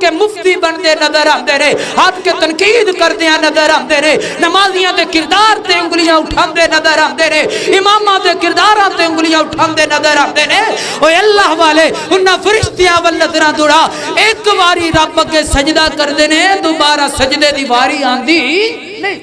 کے مفتی بنتے نظر آتے رہے، ہٹ کے تنقید کردے نظر آتے رہے، نمازیاں دے کردار تے انگلیاں اٹھاندے نظر آتے رہے، اماماں دے کرداراں تے انگلیاں اٹھاندے نظر آتے رہے۔ اوے اللہ والے انہاں فرشتیاں ول نظراں دوڑا، ایک واری رب اگے سجدہ کردے نے، دوبارہ سجدے دی واری آندی نہیں۔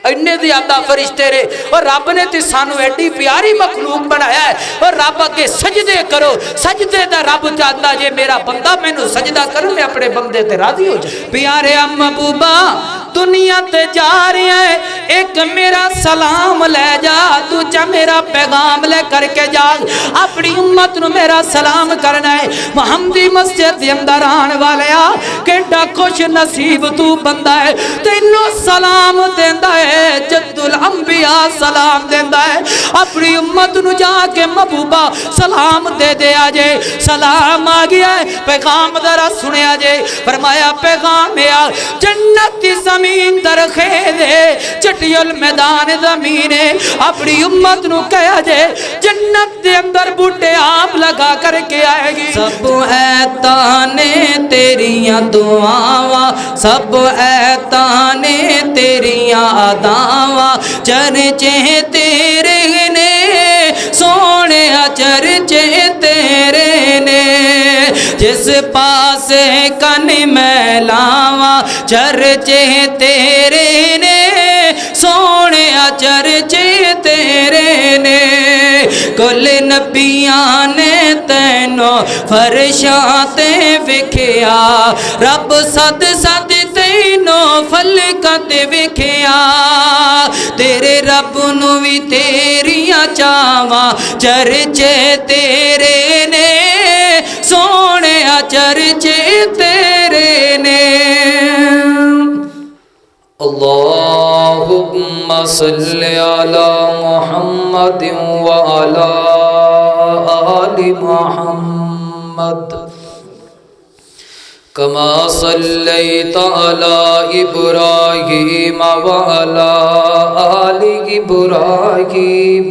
انہیں زیادہ فرشتے رہے، اور رب نے تے سانو ایڈی پیاری مخلوق بنایا ہے، اور رب کے سجدے کرو، سجدے دا رب چاہتا جے میرا بندہ میں نو سجدہ کروں، میں اپنے بندے تے راضی ہو جائے۔ پیارے محبوبا دنیا تے جا رہی ہے، ایک میرا سلام لے جا، تو چا میرا پیغام لے کر کے جا، اپنی امت نو میرا سلام کرنا ہے۔ محمدی مسجد دے اندر آن والیا کیڑا خوش نصیب تو بندہ ہے، تینوں سلام دیندا ہے، جد الانبیاء سلام دیندا ہے۔ اپنی امت نو جا کے محبوبہ سلام دے دے آجے، سلام آ گیا ہے، پیغام ذرا سنے آجے۔ فرمایا پیغام ہے جنت کی زمین درخیز ہے، چٹی المیدان زمین ہے، اپنی امت نو کہا جے جنت دے اندر بوٹے آپ لگا کر کے آئے گی۔ سب ایتانے تیریاں دعاواں، سب ایتانے تیریاں دعواں، چرچے تیرے نے سونے چرچے تیرے نے، جس پاس کن میں لاواں چرچے تیرے نے سونے چرچے تیرے نے، کل نبیاں نے تینوں فرشاں تے وکھیا، رب صد صد تینوں فلکاں تے وکھیا، تیرے رب نو بھی تیریاں چاواں چرچے تیرے نے سونے چرچے تیرے نے۔ اللہم صلی علی محمد وعلی آل محمد کما صلیت علی ابراہیم وعلی آل ابراہیم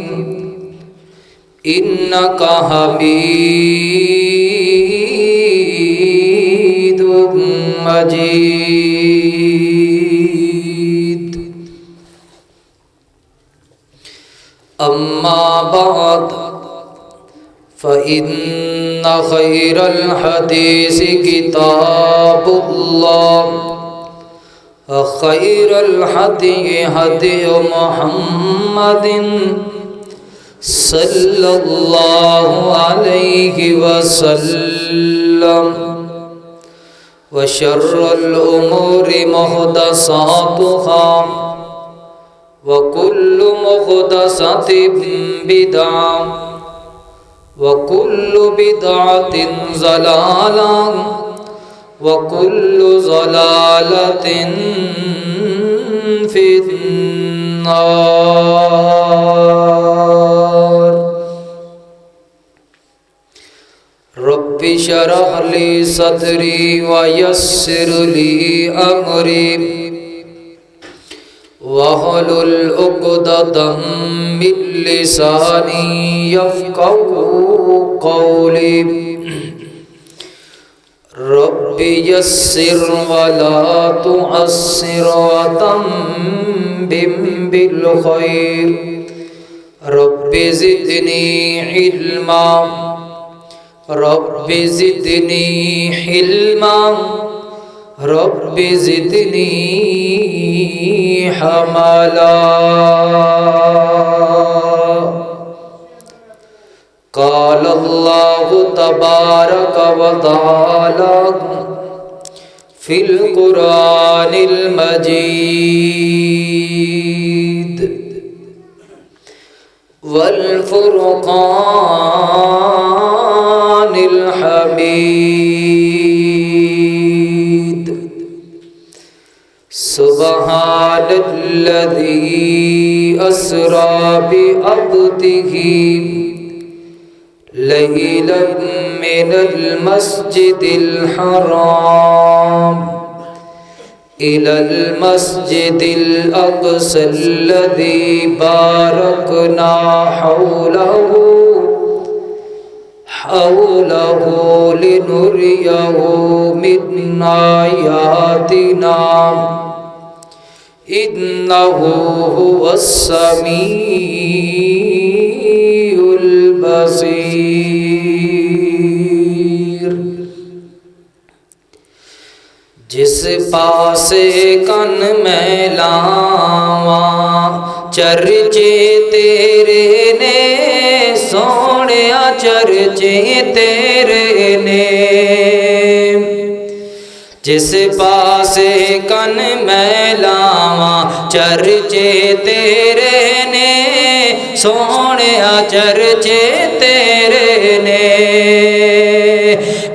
انکا حمید مجید۔ اما بعد فإن خير الحديث كتاب الله وخير الهدي هدي محمد صلى الله عليه وسلم، وشر الأمور محدثاتها وكل محدثة بدعة وكل بدعة ضلالة وكل ضلالة في النار۔ رب اشرح لي صدري ويسر لي أمري واحلل عقدة من لساني يفقهوا قولي۔ رب يسر ولا تعسر وتمم بالخير، رب زدني علما، رب زدني حلما، رب زدنی حملا۔ قال اللہ تبارک و تعالی فی القرآن المجید والفرقان الحمید۔ سبحان الذی اسری بعبدہ لیلا من المسجد الحرام إلى المسجد الأقصى الذي باركنا حوله حوله لنريه من آياتنا إنه هو السميع البصير۔ جس پاسے کن میں لاواں چرچے تیرے نے سونیا چرچے تیرے نے، جس پاسے کن میں لاواں چرچے تیرے نے سونیا چرچے تیرے نے۔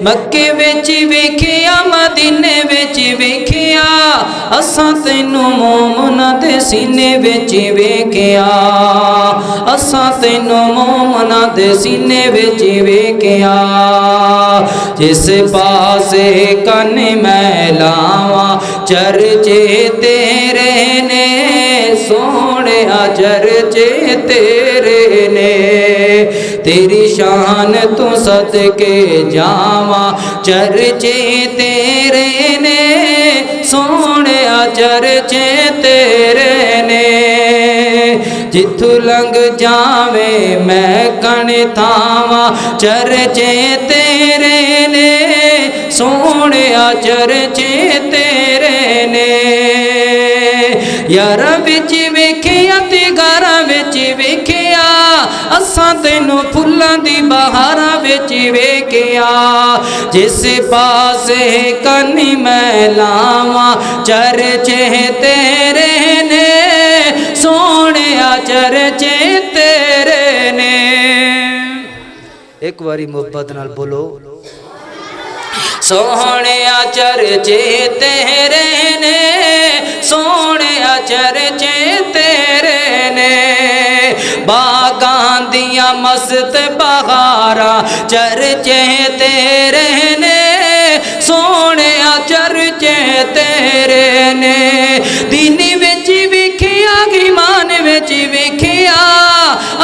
مکے وچ ویکھیا مدینے وچ ویکھیا اساں تینوں مومناں دے سینے وچ ویکھیا، اساں تینوں مومناں دے سینے وچ ویکھیا۔ جس پاسے کن میں لاواں چرچے تیرے نے سونیا چرچے تیرے نے، تیری شان تو صدقے جاواں چرچے تیرے نے سونیا چرچے تیرے نے۔ جتھوں لنگ جاویں میں کن تھاواں چرچے تیرے نے سونیا چرچے تیرے نے۔ یاراں وچ ویکھیا تے گاراں وچ ویکھیا اساں تینوں پھلاں دی بہاراں وچ ویکھیا۔ جس پاسے کن میں لاواں چرچے تیرے نے سونیا چرچے تیرے نے۔ ایک واری محبت نال بولو سونیا چرچے تیرے نے سونیا چرچے تیرے نے۔ باغاں دیاں مست بہاراں چرچے تیرے نے سونیا چرچے تیرے نے۔ دین وچ ویکھیا ایمان وچ ویکھیا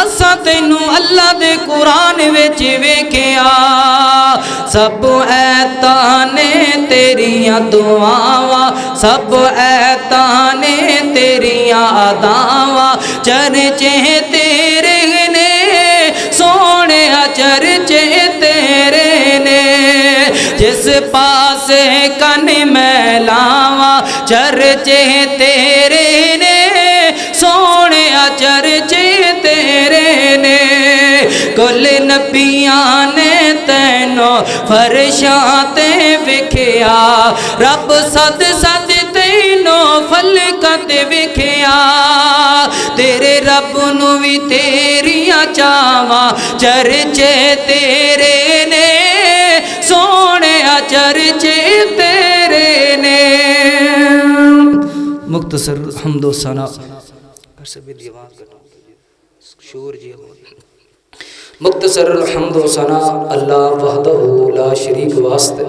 اساں تینوں اللہ دے قرآن وچ ویکھیا۔ سب ایتاں نے تیریاں دعاواں سب ایتاں نے تیریاں اداواں چرچے تیرے نے سونیا چرچے تیرے نے۔ جس پاسے کن میں لاواں چرچے تیرے نے سونیا چرچے تیرے نے۔ کل نبیاں نے تینوں فرشاں تے ویکھیا رب سد سد تینوں فلکاں تے ویکھیا۔ تیرے رب نو وی تیریاں چاواں چرچے تیرے نے سونیا چرچے تیرے نے۔ مختصر حمد و ثنا شور جی مختصر الحمد و ثنا اللہ وحدہ لا شریک واسطے،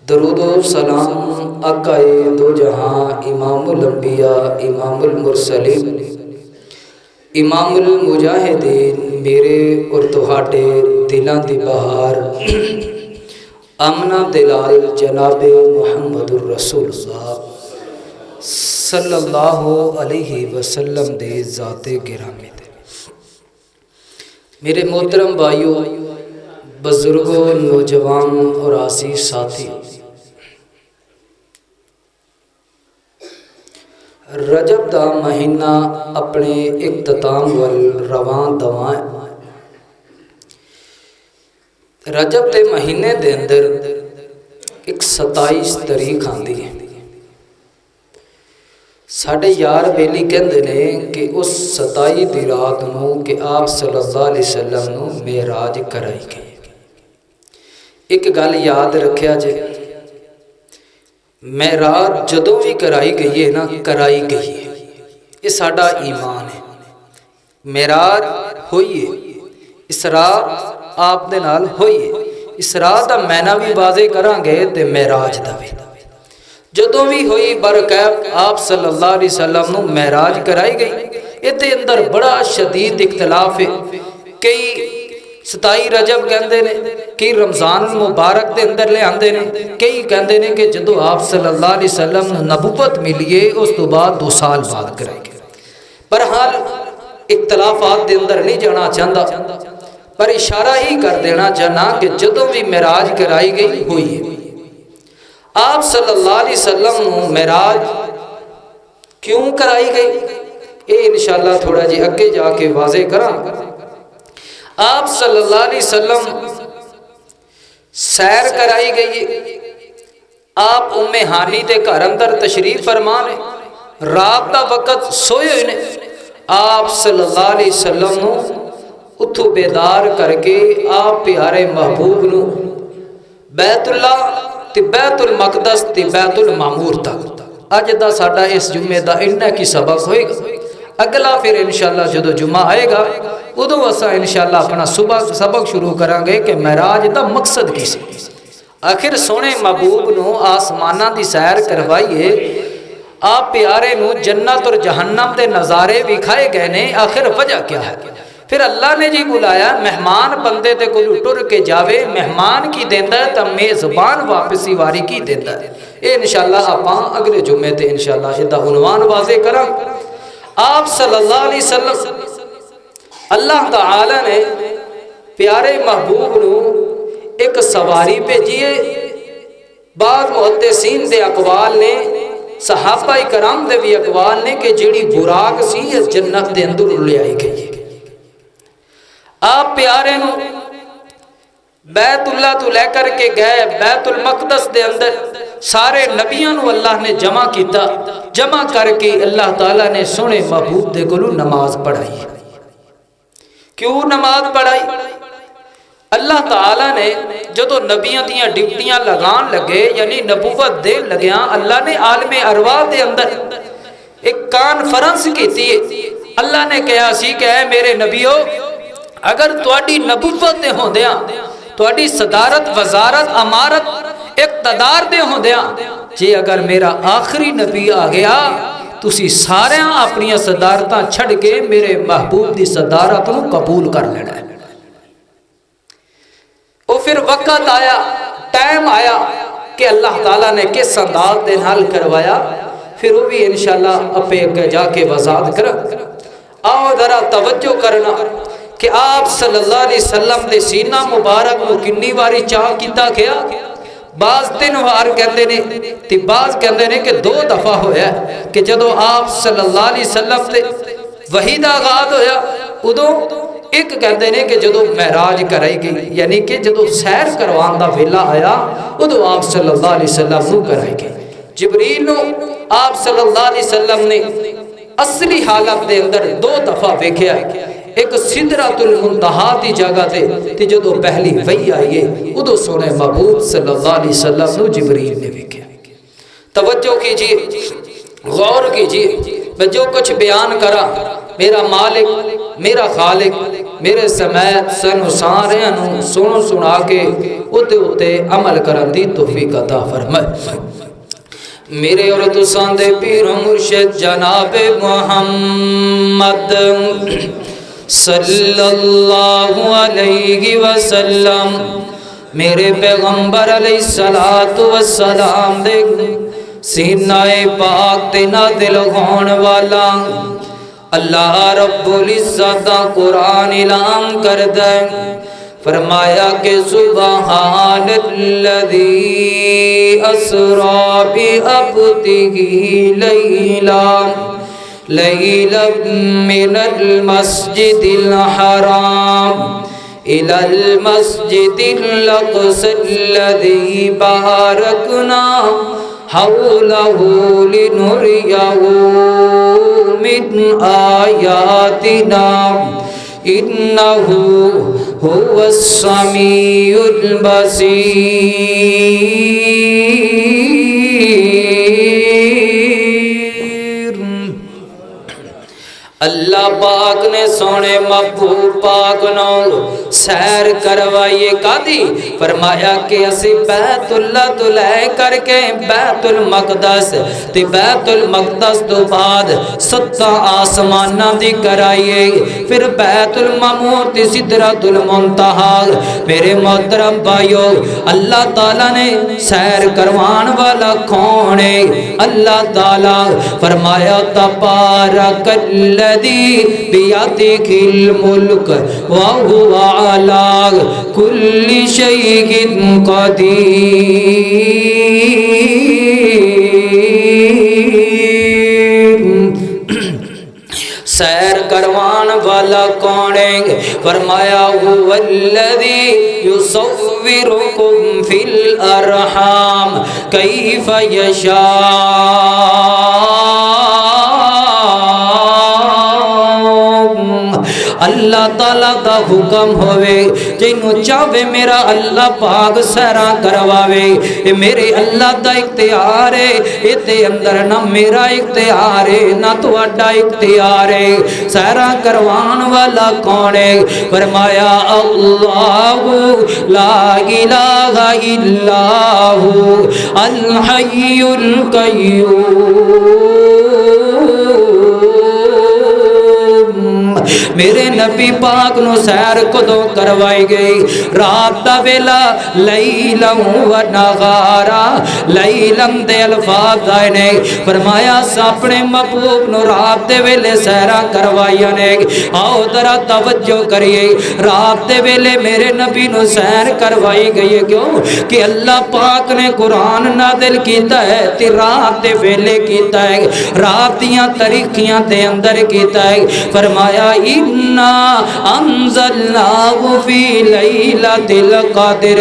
درود و سلام آقا دو جہاں امام الانبیاء امام المرسلین امام المجاہدین میرے اور تہاڈے دلاں دی بہار آمنہ دلال جناب محمد الرسول اللہ صلی اللہ علیہ وسلم دے ذات گرامی دے۔ میرے محترم بھائیو، بزرگوں، نوجوان اور عزیز ساتھی، رجب دا مہینہ اپنے اختتام وال رواں دواں۔ رجب دے مہینے دے اندر ایک 27 تاریخ آندی ہے۔ ساڑھے یار بیلی کہندے نے کہ اس 27 دی رات نو کہ آپ صلی اللہ علیہ وسلم نو معراج کرائی گئی۔ ایک گل یاد رکھیا جے، معراج جدوں بھی کرائی گئی ہے نا کرائی گئی ہے، یہ ساڑھا ایمان ہے۔ معراج ہوئی ہے، اسراء آپ دے نال ہوئی ہے۔ اسراء دا معنی بھی واضح کران گے تے معراج دا بھی جدوں بھی ہوئی برکات آپ صلی اللہ علیہ وسلم نو معراج کرائی گئی۔ یہ تے اندر بڑا شدید اختلاف ہے، کئی 27 رجب کہندے نے، کئی رمضان المبارک دے اندر لے آندے نے، کئی کہندے نے کہ جدو آپ صلی اللہ علیہ وسلم نبوت ملیے اس تو بعد 2 سال بعد کرائے گئے۔ بہرحال اختلافات دے اندر نہیں جانا چاہتا، پر اشارہ ہی کر دینا چاہنا کہ جدو بھی معراج کرائی گئی ہوئی ہے۔ آپ صلی اللہ علیہ وسلم معراج کیوں کرائی گئی یہ انشاءاللہ تھوڑا جی اگے جا کے واضح کراں۔ آپ صلی اللہ علیہ وسلم سیر کرائی گئی، آپ ام ہانی دے گھر اندر تشریف فرمان ہے، رات دا وقت سوئے ہوئے نے، آپ صلی اللہ علیہ وسلم نو اتھو بیدار کر کے آپ پیارے محبوب نو بیت اللہ تے بیت المقدس تے بیت المعمور تک اج دا ساڈا اس جمعے دا انہا کی سبق ہوئے گا۔ اگلا پھر انشاءاللہ جدو جمعہ آئے گا ادو اسا انشاءاللہ اپنا سبق شروع کریں گے کہ معراج دا مقصد کی سی۔ آخر سونے محبوب نو آسمانہ دی سیر کروائیے، آپ پیارے نو جنت اور جہنم دے نظارے دکھائے گئے نے، آخر وجہ کیا ہے؟ پھر اللہ نے جی بلایا مہمان بندے دے کولو ٹر کے جاوے، مہمان کی دیندا ہے تا میزبان واپسی واری کی دیندا ہے۔ اے انشاءاللہ آپاں اگلے جمعے تے انشاءاللہ ادھا عنوان واضح کریں۔ آپ صلی اللہ علیہ وسلم اللہ تعالی نے پیارے محبوب نو ایک سواری بھیجیے۔ بعض محدثین دے اقوال نے، صحابہ کرام دے بھی اقوال نے کہ جیڑی براق سی اس جنت دے اندر لے آئی گئی۔ آپ پیارے نو بیت اللہ تو لے کر کے گئے، بیت المقدس دے اندر سارے نبیوں نو اللہ نے جمع کیتا، جمع کر کے اللہ تعالیٰ نے سونے محبوب دے کولو نماز پڑھائی۔ کیوں نماز پڑھائی؟ اللہ تعالیٰ نے جدو نبیوں دیاں ڈیوٹیاں لگان لگے، یعنی نبوت دے لگیاں، اللہ نے عالم ارواح دے اندر ایک کانفرنس کی تھی۔ اللہ نے کہا سی کہ اے میرے نبیو، اگر تواڈی نبوت دے ہوندیاں، تواڈی صدارت، وزارت، امارت، اقتدار دے ہوندیاں، جے اگر میرا آخری نبی آ گیا تسی سارے اپنی صدارتاں چھڑ کے میرے محبوب دی صدارت نو قبول کر لینا ہے۔ وہ پھر وقت آیا، ٹائم آیا کہ اللہ تعالیٰ نے کس انداز دے حل کروایا، پھر وہ بھی انشاءاللہ اپے جا کے وضاحت کرا۔ آؤ ذرا توجہ کرنا کہ آپ صلی اللہ علیہ وسلم دے سینہ مبارک نو کنی واری چاہ کیتا گیا۔ بعض 3 بار کہندے نے تے بعض کہندے نے کہ 2 دفعہ ہویا کہ جدو آپ صلی اللہ علیہ وسلم تے وحی دا آغاز ہویا ادو، ایک کہندے نے کہ جدو معراج کرائی گئی، یعنی کہ جدو سیر کروان دا ویلا آیا ادو آپ صلی اللہ علیہ وسلم نو کرائی گئی۔ جبریل نو آپ صلی اللہ علیہ وسلم نے اصلی حالت دے اندر 2 دفعہ ویکھیا، ایک سدرۃ المنتہا دی جگہ تے جدو پہلی وحی آئی ہے ادو سونے محبوب صلی اللہ علیہ وسلم نو جبریل نے ویکھیا۔ توجہ کیجئے، غور کیجئے، میں جو کچھ بیان کرا میرا مالک، میرا خالق میرے سمیت سن سارے نو سنا کے اتے عمل کرن دی توفیق عطا فرمائے۔ میرے اور تساں دے پیر مرشد جناب محمد صلی اللہ علیہ وسلم، میرے پیغمبر علیہ السلام دے سینہ پاک تے نازل ہون والا اللہ رب العزت قرآن اعلان کر دے، فرمایا کہ سبحان الذی اسرا بعبدہ لیلا من المسجد الحرام الى المسجد الاقصى الذي باركنا حوله لنريه من آياتنا إنه هو السميع البصير۔ اللہ پاک نے سونے محبوب پاک نو سیر کروائیے کادی فرمایا کہ اسی بیت اللہ تو لے کر کے بیت المقدس تے بیت المقدس تو بعد 7 آسماناں دی کرائیے پھر بیت المعمور تے سدرۃ المنتہا میرے محترم بھائیو اللہ تعالیٰ نے سیر کروان والا کون ہے اللہ تعالیٰ فرمایا تبارک الذی بیدہ الملک وہو علی کل شیء قدیر سیر کروان والا کون ہے فرمایا هو الذی یصورکم فی الارحام کیف یشاء اللہ تعالیٰ دا حکم ہوئے جنہوں چاہوے میرا اللہ پاک سیرہ کرواوے یہ میرے اللہ دا اختیار ہے یہ تے اندر نہ میرا اختیار ہے نہ تو اڈا اختیار ہے سیرہ کروان والا کون ہے فرمایا اللہ لا الہ الا ہو الحی القیوم میرے نبی پاک نو سیر کدو کروائی گئی رات دا ویلا لیلم و نغارا لیلم دے الفاظ آئے نے فرمایا اپنے محبوب نو رات دے ویلے سیرہ کروائی نے آؤ ذرا توجہ کریے رات دے ویلے میرے نبی نو سیر کروائی گئی کیوں کہ اللہ پاک نے قرآن نازل کیتا ہے تی رات دے ویلے کیتا ہے رات دیاں طریقیاں دے اندر کیتا ہے فرمایا اِنَّا انزلناہ فی لیلۃ القدر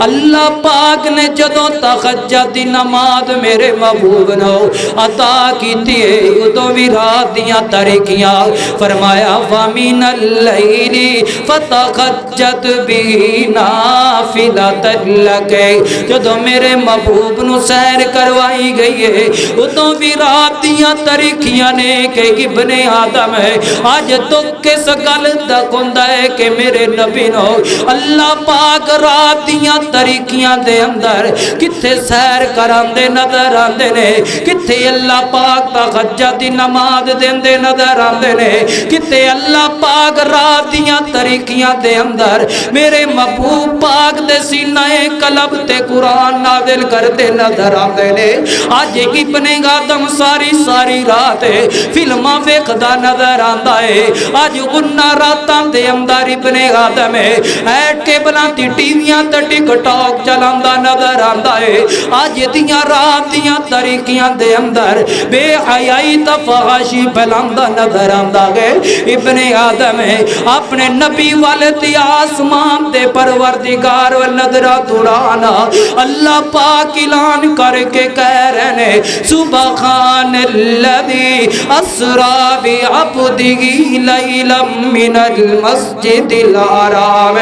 اللہ پاک نے جدوں تہجد دی نماز میرے محبوب نو عطا کیتی ہے ادوں بھی رات دیاں طریقیاں فرمایا وَمِنَ اللَّيْلِ فَتَہجد بِهِ نَافِلَةً لَكَ جدوں میرے محبوب نو سیر کروائی گئی ہے ادوں بھی رات دیاں طریقیاں نے کہ ابن آدم ہے آج تو کس گل دا کوندا ہے کہ میرے نبی نو اللہ پاک رات دیاں طریقیاں دے اندر کتھے سیر کراندے نظر آندے نے کتھے اللہ پاک تہجد دی نماز دیندے نظر آندے نے کتھے اللہ پاک رات دیاں طریقیاں دے اندر میرے محبوب پاک دے سینہ قلب تے قرآن نازل کرتے نظر آندے نے آج ابن آدم ساری رات فلماں ویکھدا نظر آندا ہے آج انہاں راتاں دے اندر ابن آدم ہے ایٹ کے بلانتی ٹیویاں تے ٹک ٹاک چلاندا نظر آندا ہے آج دیاں رات دیاں طریقیاں دے اندر بے حیائی تے فحاشی پھیلاندا نظر آندا ہے ابن آدم ہے اپنے نبی والے تے آسمان دے پروردگار و نظرات اڑانا اللہ پاک اعلان کر کے کہہ رہے ہیں سبحان الذی اسری بعبدہ لیلا من المسجد الحرام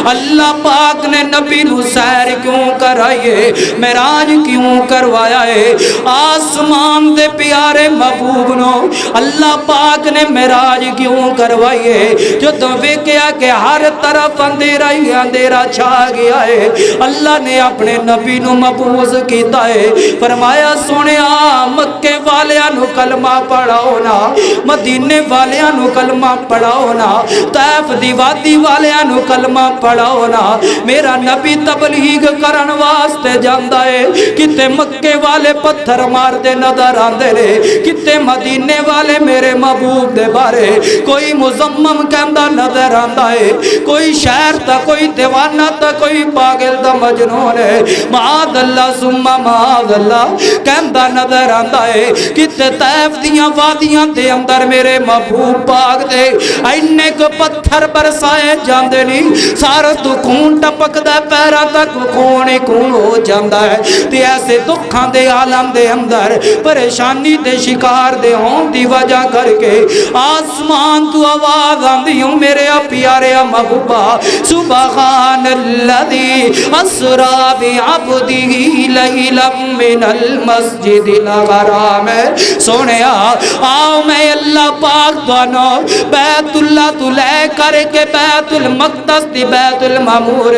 اللہ پاک نے نبی نو سیر کیوں کرائیے معراج کیوں کروایا ہے آسمان دے پیارے محبوب نو اللہ پاک نے معراج کیوں کروائی ہے جو تو ویکھیا کہ ہر طرف اندھیرا ہی اندھیرا چھا گیا ہے اللہ نے اپنے نبی نو مبعوث کیتا ہے فرمایا سونیا مکے والیاں نو کلمہ پڑھاؤ نا مدینے والیاں نو کلمہ پڑھاؤ نا طائف دی وادی والیاں نو کلمہ پڑھاؤ نا میرا نبی تبلیغ کرن واسطے جاندا ہے کتے مکے والے پتھر مار دے نظر آندے نے کتے مدینے والے میرے محبوب دے بارے کوئی مزمم کہندا نظر آندا ہے کوئی شاعر تا کوئی دیوانہ تا کوئی پاگل تا مجنون ہے معاذ اللہ ثم معاذ اللہ کہندا نظر آندا ہے کتے طائف دیاں وادیاں دے اندر میرے محبوب پاک دے اینے کو پتھر برسائے جاندے نہیں سارا تو خون ٹپکدا پیراں تک خون ہی خون ہو جاندا ہے تے ایسے دکھاں دے عالم دے اندر پریشانی دے شکار دے ہون دی وجہ کر کے آسمان تو آواز آندی ہوں میرے پیارے محبوبہ سبحان الذی اسری بعبدہ لیلا من المسجد الحرام سونیا آؤ میں اللہ پاک دانو بیت اللہ تو لے کر کے بیت المقدس دی بیت المعمور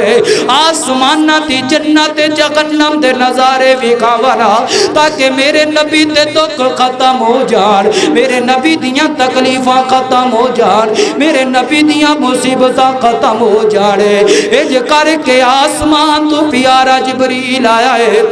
آسمانہ دی جنت جہنم دے نظارے وکھاونا تاکہ میرے نبی دے دکھ ختم ہو جان، میرے نبی دیاں تکلیفاں ختم ہو جان، میرے نبی دیاں مصیبتاں ختم ہو جانے۔ اج کر کے آسمان تو پیارا جبریل آیا ہے،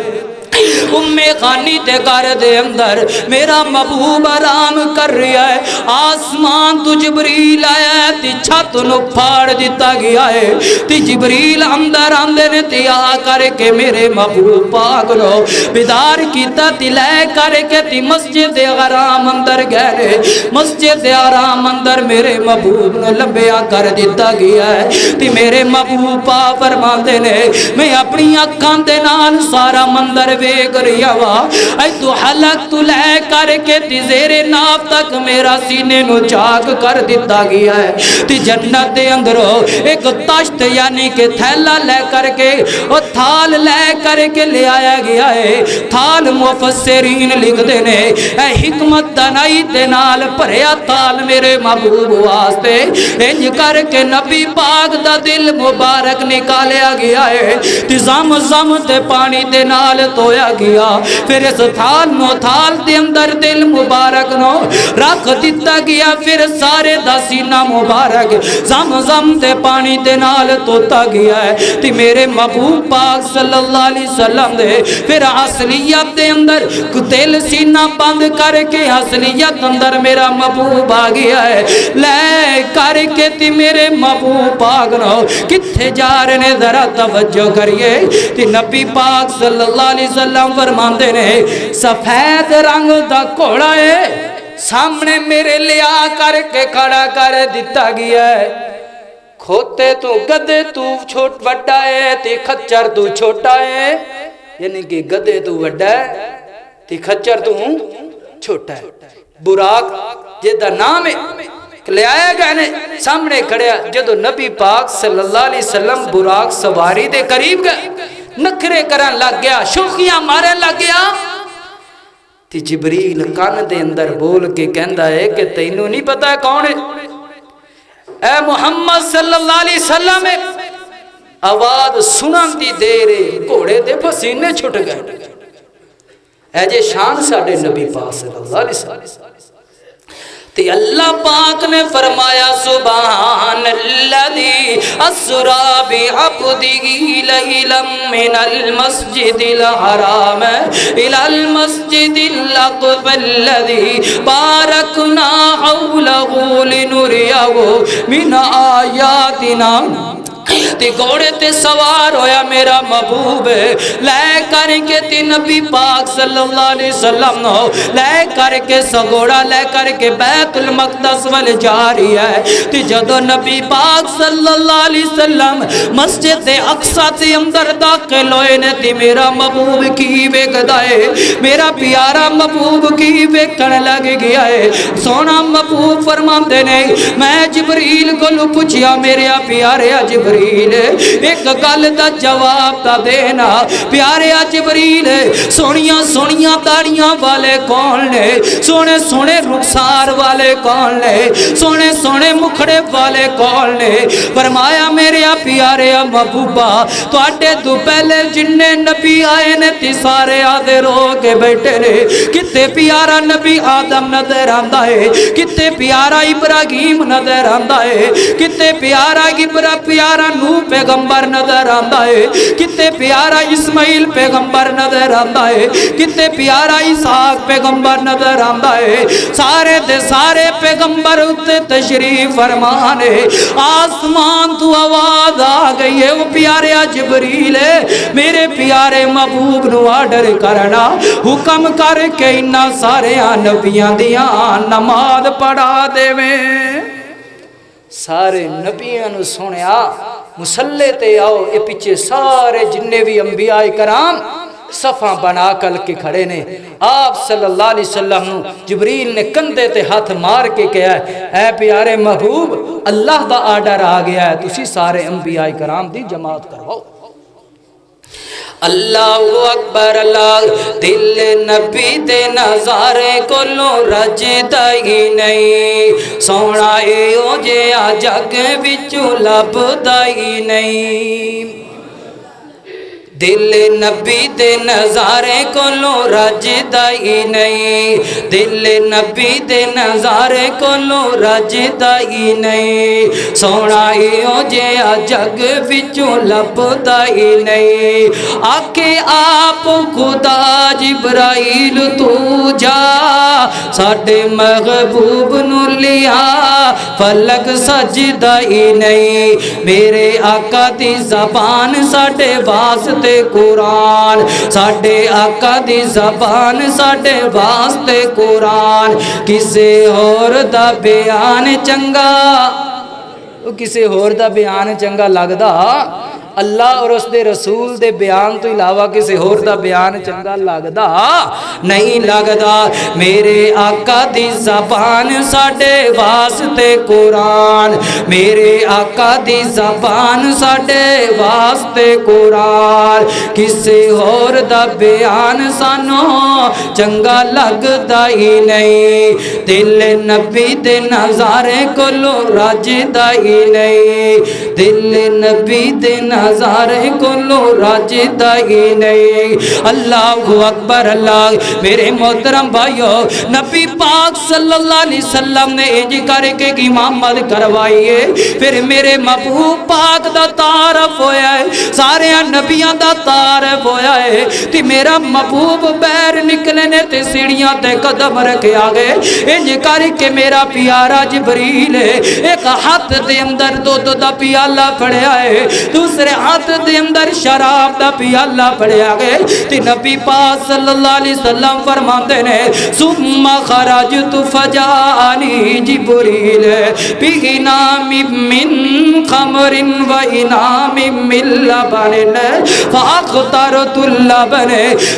خانی تے گھر دے اندر میرا محبوب آرام کر رہا ہے، آسمان تو جبریل آیا ہے تی چھت نو پھاڑ دیتا گیا ہے، تی جبریل اندر آندے نے تی آ کر کے میرے محبوب پاک نو بیدار کیتا تی لے کر کے تی مسجد حرام اندر گئے، مسجد حرام اندر میرے محبوب نو لمبیا کر دیتا گیا ہے، تی میرے محبوب پاک فرماندے نے میں اپنی اکھاں دے نال سارا مندر ویگ رہا وا، اے تو حلق تو لے کر کے تی زیر ناف تک میرا سینے نو چاک کر دیتا گیا ہے، تی جنت دے اندروں ایک تشت یعنی کہ تھیلا لے کر کے اور تھال لے کر کے لے آیا گیا ہے، تھال مفسرین لکھ دینے اے حکمت دانائی دے نال پریا تھال میرے محبوب واسطے، انج کر کے نبی پاک دا دل مبارک نکالیا گیا ہے، تی زم دے پانی دے نال تویا گیا، پھر اس تھال نو تھال دے اندر دل مبارک نو رکھ دیتا گیا، پھر سارے دا سینہ مبارک زم دے پانی دے نال توتا گیا ہے، تی میرے محبوب پاک صلی اللہ علیہ وسلم دے پھر اصلیت دے اندر دل سینہ بند کر کے اصلیت اندر میرا محبوب آ گیا ہے، لے کر کے تی میرے محبوب پاک نو کتھے جا رہے ذرا توجہ کریے، تی نبی پاک صلی اللہ علیہ وسلم فرماندے نے سفید رنگ دا گھوڑا ہے سامنے میرے لیا کر کے کھڑا کر دیتا گیا ہے، کھوتے تو گدے تو چھوٹ وڈا ہے تی خچر تو چھوٹا ہے، یعنی کہ گدے تو وڈا ہے تی خچر تو چھوٹا ہے، براق جدہ نام ہے لے آیا گیا نے سامنے کھڑیا، جدو نبی پاک صلی اللہ علیہ وسلم براق سواری دے قریب گئے نکھرے کرن لگ گیا، شوخیاں مارے لگ گیا، تی جبریل کان دے اندر بول کے کہندا ہے کہ تینوں نہیں پتا ہے کون ہے، اے محمد صلی اللہ علیہ وسلم آواز سنن دی دیرے گھوڑے دے پسینے چھٹ گئے، اے جے شان ساڑے نبی پاک صلی اللہ علیہ وسلم، تی اللہ پاک نے فرمایا سبحان اللذی اسرا بعبدہ لیلا من المسجد الحرام الى المسجد الاقصی الذی بارکنا حولہ لنریہ من آیاتنا، تی گھوڑے تے سوار ہویا میرا محبوب لے کر کے تی نبی پاک صلی اللہ علیہ وسلم نو لے کر کے سگوڑا لے کر کے بیت المقدس والے جا رہی ہے، تی جدو نبی پاک صلی اللہ علیہ وسلم مسجد اقصی تے اندر داخل ہوئے نے تی میرا محبوب کی ویکھدا ہے، میرا پیارا محبوب کی ویکھن لگ گیا ہے، سونا محبوب فرماندے نے میں جبریل کو پوچھیا میرے پیارے جبریل ایک گل دا جواب دا دینا، پیارے جبریل سونیاں داڑیاں والے کون نے، سونے رخسار والے کون نے، سونے مکھڑے والے کون نے، فرمایا میرے پیارے محبوبہ تو اڈے تو پہلے جننے نبی آئے نے تی سارے آدھے رو کے بیٹھے نے، کتے پیارا نبی آدم نظر آندہ ہے، کتے پیارا ابراہیم نظر آندہ ہے، کتے پیارا نوح پیغمبر نظر آندہ ہے، کتے پیارا اسماعیل پیغمبر نظر آندہ ہے، کتے پیارا اسحاق پیغمبر نظر آندہ ہے، سارے دے سارے پیغمبر اتے تشریف فرمانے، آسمان تو آواز آ گئی ہے، وہ پیارے جبریل ہے میرے پیارے محبوب نو آرڈر کرنا، حکم کر کے انہا سارے نبیاں دیاں نماز پڑھا دے میں، سارے نبیاں نو سنیا مسلح تے آؤ، اے پیچھے سارے جننے بھی انبیاء کرام صفحہ بنا کر کے کھڑے نے، آپ صلی اللہ علیہ وسلم جبریل نے کندھے تے ہاتھ مار کے کہا ہے اے پیارے محبوب اللہ دا آرڈر آ گیا ہے، تسی سارے انبیاء کرام دی جماعت کرواؤ، اللہ اکبر اللہ دل نبی دے نظارے کولوں رجدا ہی نہیں سونا ایو جیا جگ وچوں لبدا ہی نہیں دل نبی دے نظارے کولوں رجدا ہی نہیں دل نبی دے نظارے کولوں رجدا ہی نہیں سونا ایو جیا جگ وچوں لبدا ہی نہیں آکے آپ خدا جبرائیل تو جا ساڈے محبوب نو لیا فلک سجدا ہی نہیں میرے آقا دی زبان ساڈے واسطے قرآن ساڈے آقا دی زبان ساڈے واسطے قرآن کسے اور دا بیان چنگا کسے اور دا بیان چنگا لگدا اللہ اور اس دے رسول دے بیان تو علاوہ کسی اور دا بیان چنگا لگدا نہیں لگدا میرے آقا دی زبان ساڈے واسطے قرآن میرے آقا دی زبان ساڈے واسطے قرآن کسی اور دا بیان سانو چنگا لگدا ہی نہیں دل نبی دے نظارے کولوں رجدا ہی نہیں دل نبی دے نظارے کولوں رجدا ہی نہیں اللہ اکبر اللہ میرے محترم بھائیو نبی پاک صلی اللہ علیہ وسلم نے انج کر کے امامت کروائی ہے پھر میرے محبوب پاک دا تعارف ہویا ہے سارے نبیاں دا تعارف ہویا ہے تے میرا محبوب بیر نکلے نے تے سیڑھیاں تے قدم رکھے آگے انج کر کے میرا پیارا جبریل ہے ایک ہاتھ دے اندر دودھ دا پیالہ پڑیا ہے دوسرے ہاتھ دے اندر شراب دا پیالہ پڑیا گئے تے نبی پاک صلی اللہ علیہ وسلم فرماندے نے ثم خرجت فجاءنی جبریل بإنام من خمر و انام من لبن فاخترت اللبن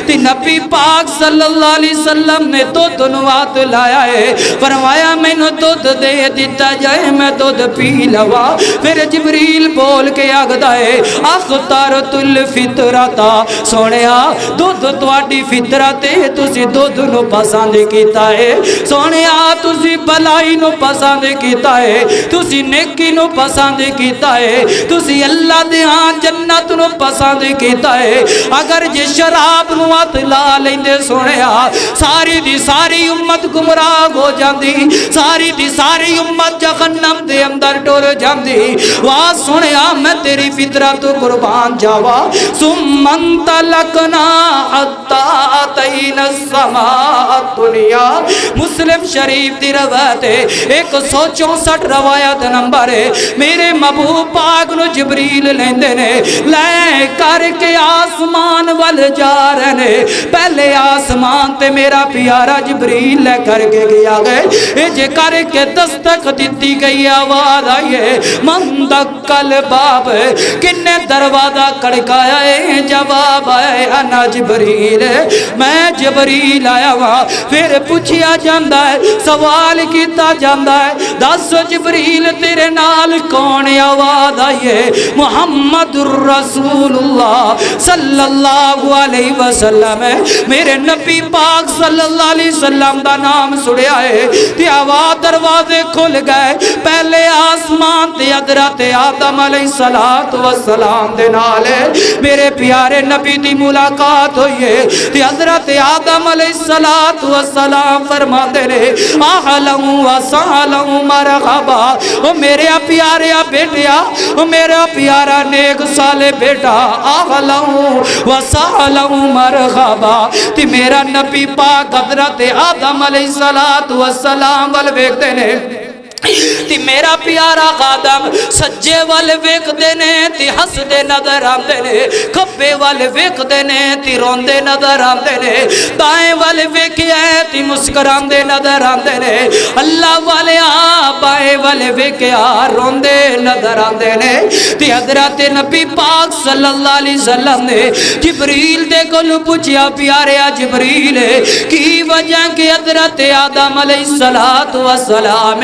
تے نبی پاک صلی اللہ علیہ وسلم نے دودھ نوات لایا ہے فرمایا مینوں دودھ دے دیتا جائے میں دودھ پی لوا پھر جبریل بول کے آگدا ہے اختارت الفطرتا سونیا دودھ تواڈی فطرت ہے تسی دودھ نو پسند کیتا ہے سونیا تسی بلائی نو پسند کیتا ہے تسی نیکی نو پسند کیتا ہے تسی اللہ دے ہاں جنت نو پسند کیتا ہے اگر جے شراب نو ہاتھ لا لیندے سونیا ساری دی ساری امت گمراہ ہو جاندی ساری دی ساری امت جہنم دے اندر ٹر جاندی واہ سونیا میں تیری فطرت قربان جاوا ثم انطلقنا حتی اتینا السماء الدنیا مسلم شریف دی روایت ہے 164 روایت نمبر ہے میرے محبوب پاک نو جبریل لیندے نے لے کر کے آسمان وال جا رہے نے پہلے آسمان تے میرا پیارا جبریل لے کر کے گیا گئے جے کر کے دستک دیتی گئی آواز آئی ہے من دکل باب کنے دروازہ کڑکایا ہے جواب آئے انا جبریل میں جبریل آیا ہوا پھر پوچھیا جاندہ ہے سوال کیتا جاندہ ہے دس جبریل تیرے نال کون آواز آئی ہے محمد الرسول اللہ صلی اللہ علیہ وسلم ہے میرے نبی پاک صلی اللہ علیہ وسلم دا نام سڑیا ہے تی آواز دروازے کھل گئے پہلے آسمان تے حضرت آدم علیہ السلام دے نالے میرے پیارے نبی دی ملاقات ہوئی ہے تی حضرت آدم علیہ السلام فرما دے رہے آہلہوں وسہلہوں مرحبا او میرے پیارے بیٹیا او میرا پیارا نیک سالے بیٹا آہلہوں وسہلہوں مرحبا تی میرا نبی پاک حضرت آدم علیہ السلام والویک دینے تی میرا پیارا آدم سجے والے ویک دینے تی ہس دے نظر آم دینے کھبے والے ویک دینے تی رون دے نظر آم دینے دائیں والے ویکی ہے تی مسکران دے نظر آم دینے اللہ والے بائیں والے ویکی رون دے نظر آم دینے تی حضرت نبی پاک صلی اللہ علیہ وسلم نے جبریل دے کلو پوچھیا پیارے جبریل کی وجہ کہ حضرت آدم علیہ السلام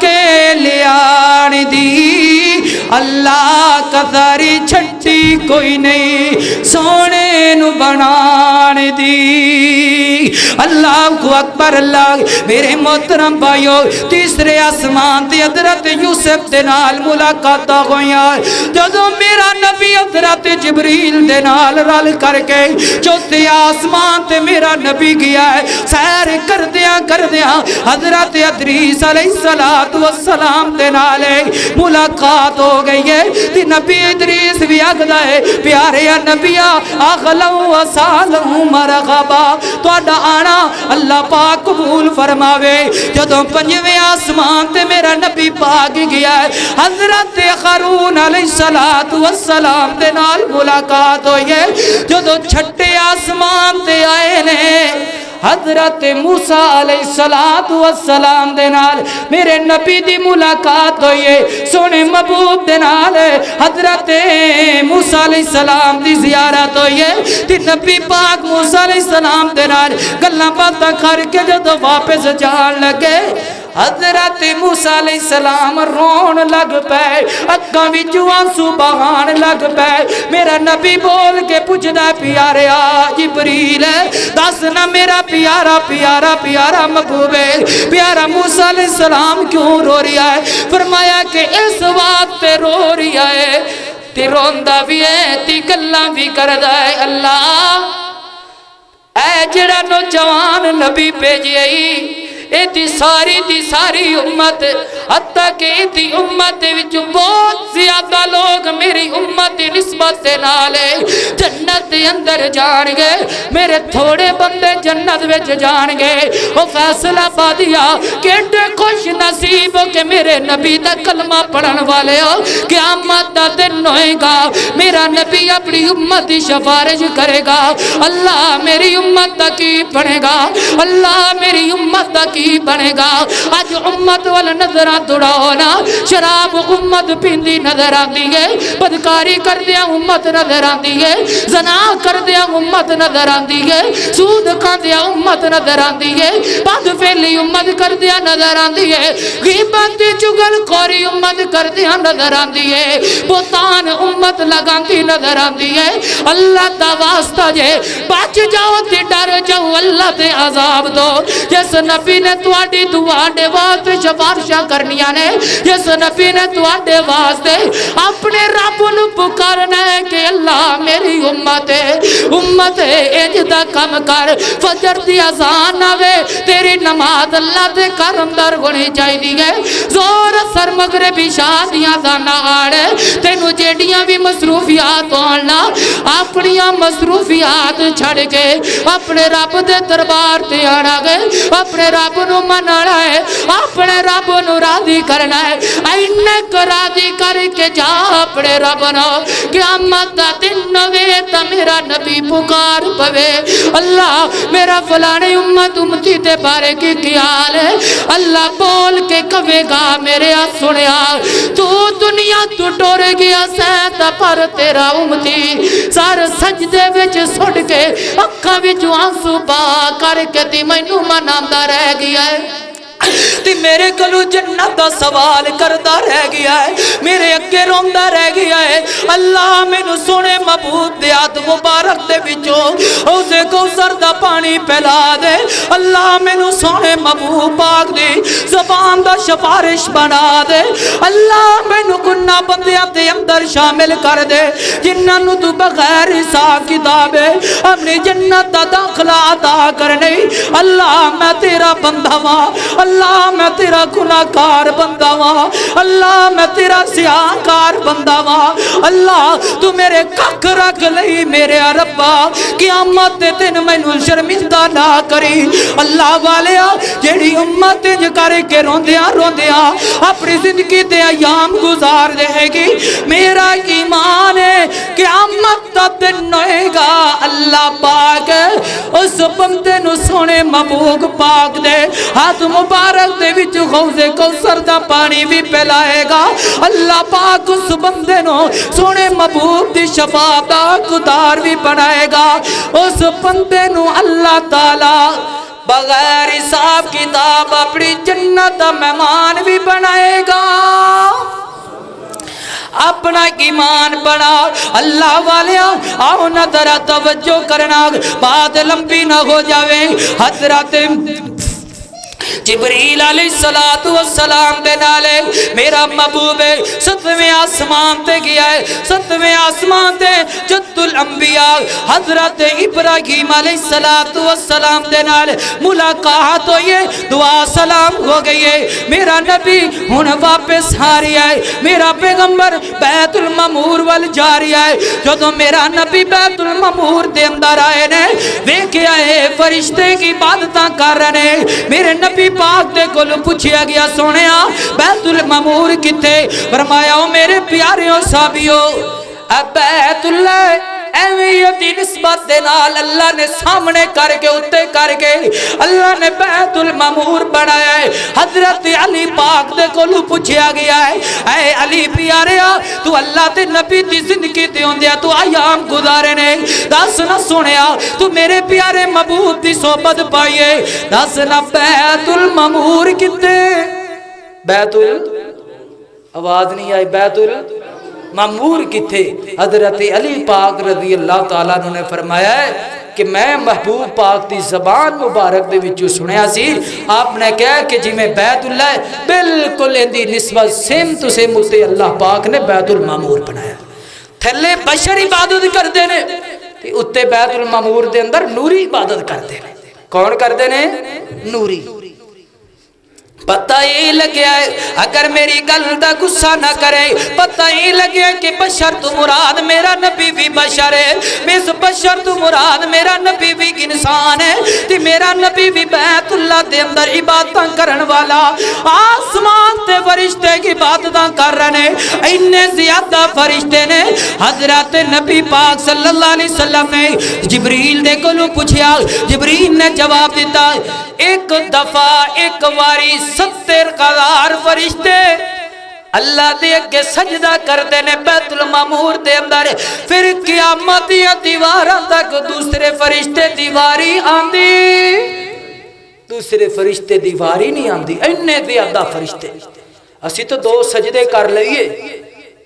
کے لیان دی اللہ کثاری چھٹی کوئی نہیں سونے نو بنان دی اللہ کو اکبر اللہ میرے محترم بھائیو تیسرے آسمان تے حضرت یوسف دے نال ملاقات ہویا جدوں میرا نبی حضرت جبریل دے نال رل کر کے چوتھے آسمان تے میرا نبی گیا ہے سیر کر دیا حضرت ادریس علیہ السلام دے نال ملاقات ہو گئی ہے تے نبی ادریس بھی آگدا ہے پیارے نبیہ اغلو و سالوں مرغبا تہاڈا آنا اللہ پاک قبول فرماوے جدوں پنجویں آسمان تے میرا نبی پاک گیا ہے حضرت ہارون علیہ السلام دے نال ملاقات ہوئی ہے جدوں چھٹے آسمان تے آئے نے حضرت موسیٰ علیہ السلام دے نال میرے نبی دی ملاقات ہوئی ہے سونے محبوب دے نال حضرت موسیٰ علیہ السلام دی زیارت ہوئی ہے تے نبی پاک موسیٰ علیہ السلام دے نال گلاں باتاں کر کے جدوں واپس جان لگے حضرت موسیٰ علیہ السلام رون لگ پے اکھاں وچوں آنسو بہان لگ پے میرا نبی بول کے پوچھدا پیاریا جبریل دس نہ میرا پیارا پیارا پیارا محبوب پیارا موسیٰ علیہ السلام کیوں رو رہا ہے فرمایا کہ اس بات تے رو رہا ہے تے روندا بھی ہے تے گلاں بھی کردا ہے اللہ اے جڑا نوجوان نبی بھیجئی اے دی ساری امت حتیٰ کہ اے دی امت وچ بہت زیادہ لوگ میری امت نسبت سے نالے جنت دے اندر جان گے میرے تھوڑے بندے جنت وچ جان گے او فیصلہ پا دیا کیڑے خوش نصیب ہو کہ میرے نبی دا کلمہ پڑھن والے ہو قیامت دا دن ہوئے گا میرا نبی اپنی امت دی سفارش کرے گا اللہ میری امت دا کی بنے گا اللہ میری امت دا کی بنے گا آج امت والا نظرہ دوڑا ہونا شراب امت پیندی نظر آتی ہے بدکاری کر دیا امت نظر آتی ہے زنا کر دیا امت نظر آتی ہے سود کھا دیا امت نظر آتی ہے بد فعلی امت کر دیا نظر آتی ہے غیبت چگل خوری امت کر دیا نظر آتی ہے بہتان امت لگاتی نظر آتی ہے اللہ دا واسطہ جے بچ جاؤ تے ڈر جاؤ اللہ تے عذاب دو جس نبی نے تواڈی دعا دے واسطے سفارشاں کرنیاں نے جس نبی نے تواڈے واسطے اپنے رب نو پکارنا ہے کہ اللہ میری امت انج دا کم کر فجر دی اذان آوے تیری نماز اللہ دے گھر اندر ہونی چاہیے زور اثر مغرب عشاء دیاں اذان آڑ تینوں جیڑیاں بھی مصروفیات ہونا اپنیاں مصروفیات چھڑ کے اپنے رب دے دربار تے آنا گے اپنے رب نو منانا ہے اپنے رب نو راضی کرنا ہے اینک راضی کر کے جا اپنے رب نو قیامت دا دن نوے تا میرا نبی پکار پوے اللہ میرا فلانے امتی دے بارے کی خیال ہے اللہ بول کے کہے گا میرے سنیا تو دنیا تو ٹور گیا سیتا پر تیرا امتی سار سجدے وچ سڑ کے اکھاں وچ آنسو با کر کے تی مینوں مناتا رہ گیا ہے تی میرے کلو جنت دا سوال کردہ رہ گیا ہے میرے اگے روندہ رہ گیا ہے اللہ میں نو سونے محبوب دے ہاتھ مبارک دے بچو اسے کوثر دا پانی پھیلا دے اللہ میں نو سونے محبوب پاک دی زبان دا سفارش بنا دے اللہ میں نو گناہ بندیاں دے اندر شامل کر دے جنہاں نو تو بغیر حساب کتاب ہے اپنی جنت دا داخلہ عطا کرنے اللہ میں تیرا بندہ ماں اللہ میں تیرا گناہگار بندہ ماں اللہ میں تیرا سیاہکار بندہ ماں اللہ تو میرے کک رکھ لئی میرے ربا قیامت دے دن میں نو شرمندہ نہ کری اللہ والیا جیڑی امت انج کر کے روندیاں اپنی زندگی دے ایام گزار دے گی میرا ایمان ہے قیامت دا دن ہوئے گا اللہ پاک اس بندے نو سونے محبوب پاک دے ہاتھ مبارک دے وچ غوث کوثر دا پانی بھی پلائے گا اللہ پاک اس بندے نو سونے محبوب دی شفاعت دا قدار بھی بنائے گا اس بندے نو اللہ تعالی بغیر حساب کتاب اپنی جنت دا مہمان بھی بنائے گا۔ اپنا ایمان بنا اللہ والیاں آؤ نہ ذرا توجہ کرنا، بات لمبی نہ ہو جاوے۔ حضرت جبریل علیہ السلام دے نالے میرا محبوب ستویں آسمان تے گیا ہے، ستویں آسمان تے جد الانبیاء حضرت ابراہیم علیہ السلام دے نال ملاقات ہوئی ہے، دعا سلام ہو گئی ہے۔ میرا نبی ہن واپس آ رہا ہے، میرا پیغمبر بیت المعمور وال جا رہا ہے۔ جدوں میرا نبی بیت المعمور دے اندر آئے نے ویکھیا ہے فرشتے کی عبادتاں کر رہے ہیں۔ میرے نبی پاک دے کول پوچھیا گیا سونیا بیت المعمور کتے؟ فرمایا او میرے پیاریوں صحابیوں بیت اللہ اہمیتی نسبت دے نال اللہ نے سامنے کر کے اتے کر کے اللہ نے بیت المعمور بنایا ہے۔ حضرت علی پاک دے کولو پوچھیا گیا ہے اے علی پیاریا تو اللہ تے نبی دی زندگی تے ہوندیا تو ایام گزارے نے، دس نہ سنیا تو میرے پیارے محبوب دی صحبت پائیے، دس نہ بیت المعمور کتے؟ بیت آواز نہیں آئی، بیت معمور کتھے؟ حضرت علی پاک رضی اللہ تعالیٰ نے فرمایا ہے کہ میں محبوب پاک دی زبان مبارک دے وچوں سنیا سی، آپ نے کہا کہ جی میں بیت اللہ بالکل اندی نسبت سیم تو سیم اسے اللہ پاک نے بیت المعمور بنایا۔ تھلے بشر عبادت کر دینے اتے بیت المعمور دے اندر نوری عبادت کر دینے۔ کون کر دینے؟ نوری۔ پتہ ہی لگیا ہے اگر میری گل دا غصہ نہ کرے، پتہ ہی لگیا کہ بشر تو مراد میرا نبی بھی بشر ہے، اس بشر تو مراد میرا نبی بھی انسان ہے، تے میرا نبی بھی بیت اللہ دے اندر عبادتاں کرن والا، آسمان تے فرشتے کی عبادتاں کر رہے ہیں، اننے زیادہ فرشتے نے۔ حضرت نبی پاک صلی اللہ علیہ وسلم نے جبریل دے کولو پوچھیا، جبریل نے جواب دیتا ایک دفعہ ایک واری 70,000 فرشتے اللہ دے اگے سجدہ کردے نے بیت المعمور دے اندر، پھر قیامت یا دیواراں تک دوسرے فرشتے دیواری آندی، دوسرے فرشتے دیواری نہیں آندی، اننے زیادہ فرشتے۔ اسی تو 2 سجدے کر لئیے،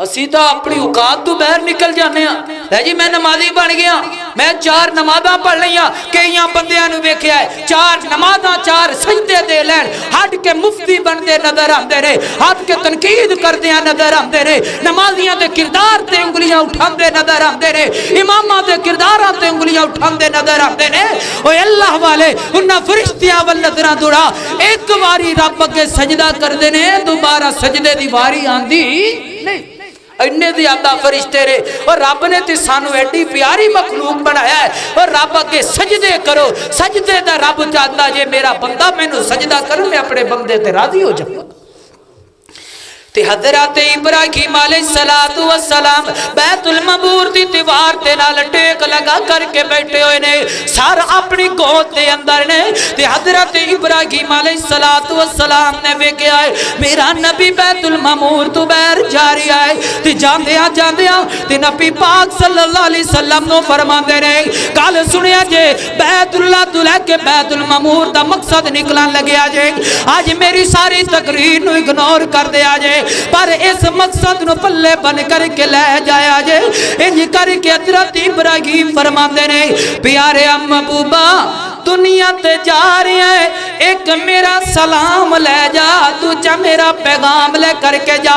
اسی تو اپنی اوقات تو باہر نکل جانے ہیں جی میں نمازی بن گیا، میں 4 نمازاں پڑھ لیا، کئیاں بندیاں نو ویکھیا ہے 4 نمازاں 4 سجدے دے لین، ہٹ کے مفتی بندے نظر آندے نے، ہٹ کے تنقید کردیاں نظر آندے نے، نمازیاں دے کردار تے انگلیاں اٹھاندے نظر آندے نے، اماماں دے کرداراں تے انگلیاں اٹھاندے نظر آندے نے۔ اوے اللہ والے انہاں فرشتیاں ول نظراں دوڑا، ایک واری رب اگے سجدہ کردے نے، دوبارہ سجدے دی واری آندی نہیں، اننے زیادہ فرشتے رہے، اور رب نے تے سانو ایڈی پیاری مخلوق بنایا ہے، اور رب اگے سجدے کرو، سجدے دا رب چاہتا جے میرا بندہ میں نو سجدہ کرو میں اپنے بندے تے راضی ہو جاؤں۔ تے حضرت ابراہیم علیہ السلام بیت المعمور دی دیوار تے نال ٹیک لگا کر کے بیٹھے ہوئے نے، سار اپنی گود دے اندر نے، تے حضرت ابراہیم علیہ السلام نے ویکھیا ہے میرا نبی بیت المعمور تو باہر جا رہا ہے، تے جاندیاں جاندیاں تے نبی پاک صلی اللہ علیہ وسلم نو فرماندے نے گل سنیا جے بیت اللہ تو لے کے بیت المعمور دا مقصد نکلن لگیا جے، آج میری ساری تقریر نو اگنور کر دیا جے، پر اس مقصد نو پلے بن کر کے لے جایا جے، انج کر کے حضرت ابراہیم فرماندے نے پیارے محبوبا دنیا تے جا رہی ہے، ایک میرا سلام لے جا، تو چا میرا پیغام لے کر کے جا،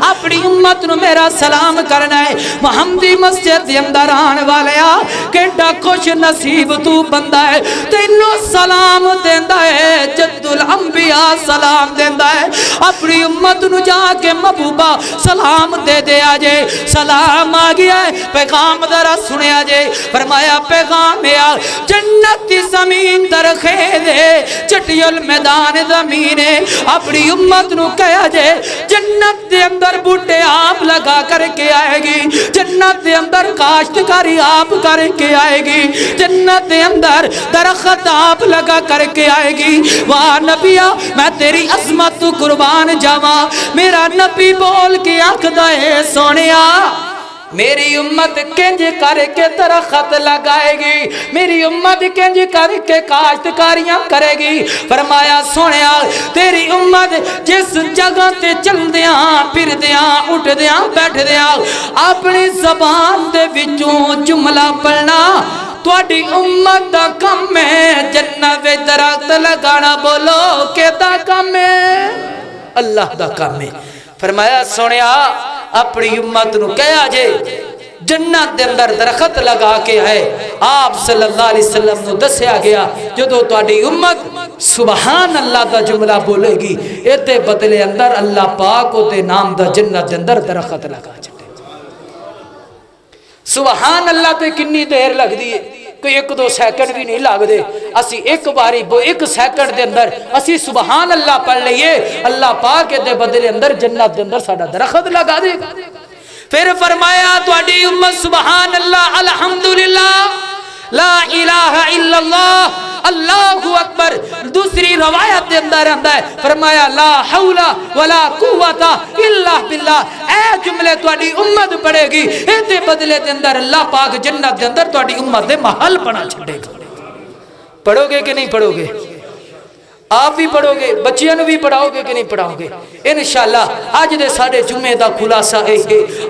اپنی امت نو میرا سلام کرنا ہے۔ محمدی مسجد دے اندر آن والیا کیڑا خوش نصیب تو بندہ ہے، تینوں سلام دیندا ہے، جد الانبیاء سلام دیندا ہے، اپنی امت نو جا کے محبوبہ سلام دے دیا جے، سلام آ گیا ہے، پیغام ذرا سنیا جے، فرمایا پیغام آ جنت زمین درخیز ہے، چٹی المیدان زمین ہے، اپنی امت نو کہا جے جنت دے اندر بوٹے آپ لگا کر کے آئے گی، جنت دے اندر کاشتکاری آپ کر کے آئے گی، جنت دے اندر درخت آپ لگا کر کے آئے گی، واہ نبیہ میں تیری عظمت تو قربان جاواں، میرا نبی بول کے آکھدا ہے سونیا میری امت کنج کر کے درخت لگائے گی، میری امت کنج کر کے کاشتکاریاں کرے گی۔ فرمایا سونیا تیری امت جس جگہ تے چل دیاں پھر دیاں اٹھ دیاں بیٹھ دیاں اپنی زبان دے وچوں جملہ پڑھنا تواڈی امت دا کم ہے، جنت وچ درخت لگانا بولو کہ دا کم ہے، اللہ دا کم ہے۔ فرمایا سونیا اپنی امت نو کہیا جے جنت دے اندر درخت لگا کے ہے۔ آپ صلی اللہ علیہ وسلم نو دسیا گیا جدو تواڈی امت سبحان اللہ دا جملہ بولے گی ایتے بدلے اندر اللہ پاک او دے نام دا جنت دے اندر درخت لگا چھڈے۔ سبحان اللہ تے کنی دیر لگ دی ہے، کوئی 1-2 سیکنڈ بھی نہیں لگ دے، اسی ایک باری 1 سیکنڈ دے اندر اسی سبحان اللہ پڑھ لئیے، اللہ پاک دے بدلے اندر جنت دے اندر ساڑا درخت لگا دے گا۔ پھر فرمایا تواڈی امت سبحان اللہ الحمدللہ لا الہ الا اللہ اللہ اکبر، دوسری روایت دے اندر آندا ہے فرمایا لا حول ولا قوت الا باللہ، اے جملے تواڈی امت پڑھے گی اے دے بدلے دے اندر اللہ پاک جنت دے اندر تواڈی امت دے محل بنا چھڈے گا۔ پڑھو گے کہ نہیں پڑھو گے؟ آپ بھی پڑھو گے، بچیاں نو بھی پڑھاؤ گے کہ نہیں پڑھاؤ گے؟ انشاءاللہ آج دے سارے جمعے دا خلاصہ ہے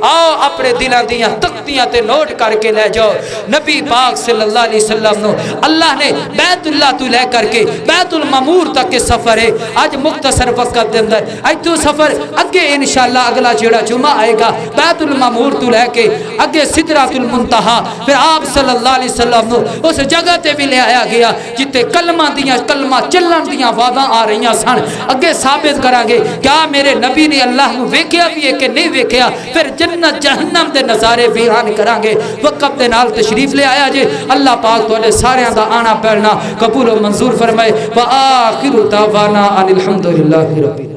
آؤ اپنے دلاں دیاں تختیاں تے نوٹ کر کے لے جاؤ۔ نبی پاک صلی اللہ علیہ وسلم نو اللہ نے بیت اللہ تو لے کر کے بیت المعمور تک کے سفر ہے، آج مختصر وقت دے اندر آج تو سفر اگے انشاءاللہ اگلا جیڑا جمعہ آئے گا بیت المعمور تو لے کے اگے سدرۃ المنتہا، پھر آپ صلی اللہ علیہ وسلم نو اس جگہ تے بھی لے آیا گیا جتے کلمہ دیاں کلمہ چلن دیاں وعدہ آ رہی ہیں سن، اگے ثابت کریں گے کیا میرے نبی نے اللہ نو ویکھیا بھی ہے کہ نہیں ویکھیا، پھر جنت جہنم دے نظارے بیان کریں گے۔ وقت دے نال تشریف لے آیا جے، اللہ پاک تواڈے سارے دا آنا پڑھنا قبول و منظور فرمائے۔ وآخر دعوانا ان الحمدللہ رب